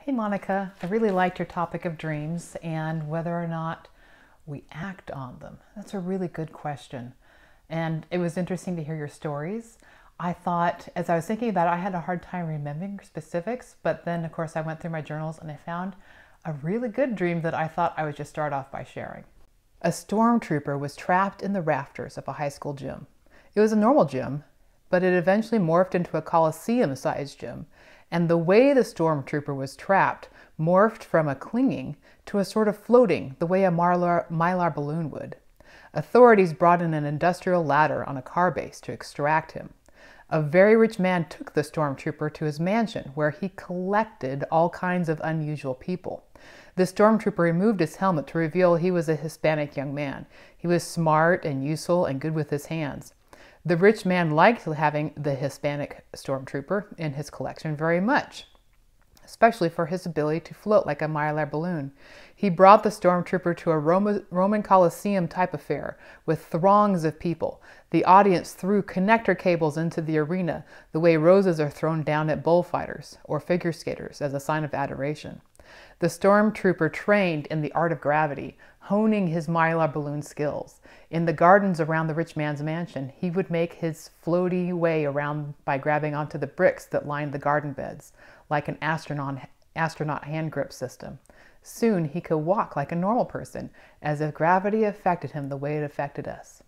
Hey Monica, I really liked your topic of dreams and whether or not we act on them. That's a really good question. And it was interesting to hear your stories. I thought, as I was thinking about it, I had a hard time remembering specifics, but then of course I went through my journals and I found a really good dream that I thought I would just start off by sharing. A stormtrooper was trapped in the rafters of a high school gym. It was a normal gym, but it eventually morphed into a Coliseum-sized gym. And the way the stormtrooper was trapped morphed from a clinging to a sort of floating, the way a mylar balloon would. Authorities brought in an industrial ladder on a car base to extract him. A very rich man took the stormtrooper to his mansion, where he collected all kinds of unusual people. The stormtrooper removed his helmet to reveal he was a Hispanic young man. He was smart and useful and good with his hands. The rich man liked having the Hispanic stormtrooper in his collection very much, especially for his ability to float like a mylar balloon. He brought the stormtrooper to a Roman Coliseum type affair with throngs of people. The audience threw connector cables into the arena the way roses are thrown down at bullfighters or figure skaters as a sign of adoration. The stormtrooper trained in the art of gravity, honing his mylar balloon skills. In the gardens around the rich man's mansion, he would make his floaty way around by grabbing onto the bricks that lined the garden beds, like an astronaut hand grip system. Soon he could walk like a normal person, as if gravity affected him the way it affected us.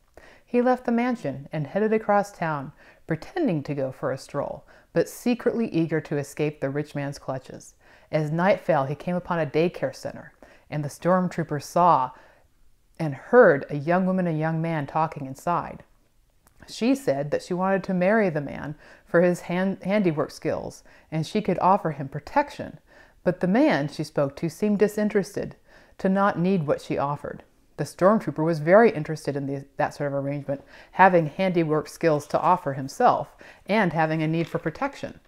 He left the mansion and headed across town, pretending to go for a stroll, but secretly eager to escape the rich man's clutches. As night fell, he came upon a daycare center, and the stormtrooper saw and heard a young woman and a young man talking inside. She said that she wanted to marry the man for his handiwork skills, and she could offer him protection. But the man she spoke to seemed disinterested, to not need what she offered. The stormtrooper was very interested in that sort of arrangement, having handiwork skills to offer himself, and having a need for protection,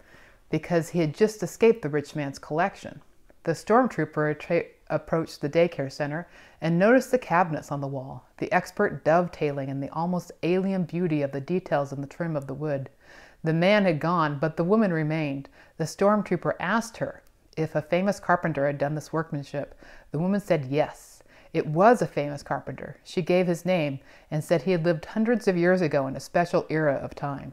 because he had just escaped the rich man's collection. The stormtrooper approached the daycare center and noticed the cabinets on the wall, the expert dovetailing and the almost alien beauty of the details in the trim of the wood. The man had gone, but the woman remained. The stormtrooper asked her if a famous carpenter had done this workmanship. The woman said yes. It was a famous carpenter. She gave his name and said he had lived hundreds of years ago in a special era of time.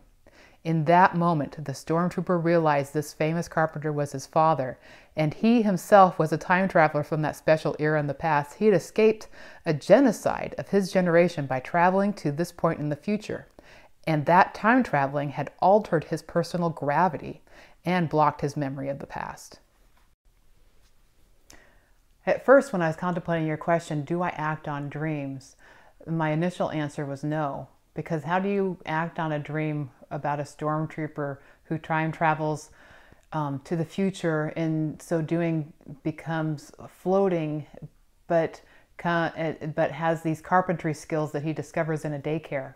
In that moment, the stormtrooper realized this famous carpenter was his father, and he himself was a time traveler from that special era in the past. He had escaped a genocide of his generation by traveling to this point in the future, and that time traveling had altered his personal gravity and blocked his memory of the past. At first, when I was contemplating your question, do I act on dreams? My initial answer was no, because how do you act on a dream about a stormtrooper who time travels to the future, and so doing becomes floating, but has these carpentry skills that he discovers in a daycare?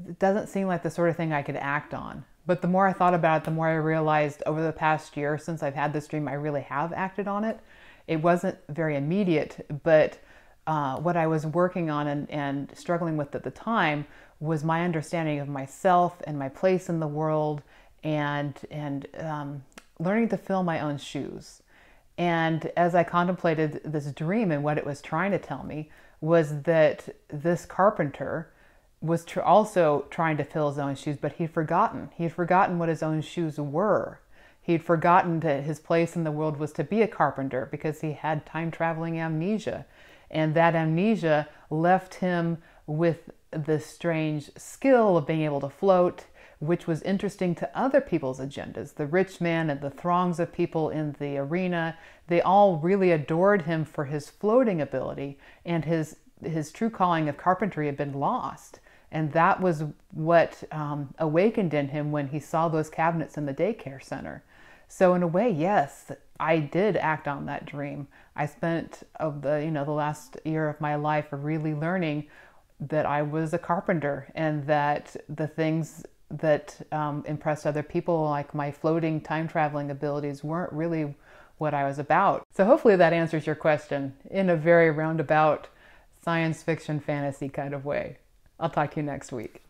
It doesn't seem like the sort of thing I could act on. But the more I thought about it, the more I realized over the past year since I've had this dream, I really have acted on it. It wasn't very immediate, but what I was working on and struggling with at the time was my understanding of myself and my place in the world, and learning to fill my own shoes. And as I contemplated this dream and what it was trying to tell me was that this carpenter was also trying to fill his own shoes, but he'd forgotten. He'd forgotten what his own shoes were. He'd forgotten that his place in the world was to be a carpenter because he had time-traveling amnesia. And that amnesia left him with this strange skill of being able to float, which was interesting to other people's agendas. The rich man and the throngs of people in the arena, they all really adored him for his floating ability, and his true calling of carpentry had been lost. And that was what awakened in him when he saw those cabinets in the daycare center. So in a way, yes, I did act on that dream. I spent the last year of my life really learning that I was a carpenter, and that the things that impressed other people, like my floating time-traveling abilities, weren't really what I was about. So hopefully that answers your question in a very roundabout science fiction fantasy kind of way. I'll talk to you next week.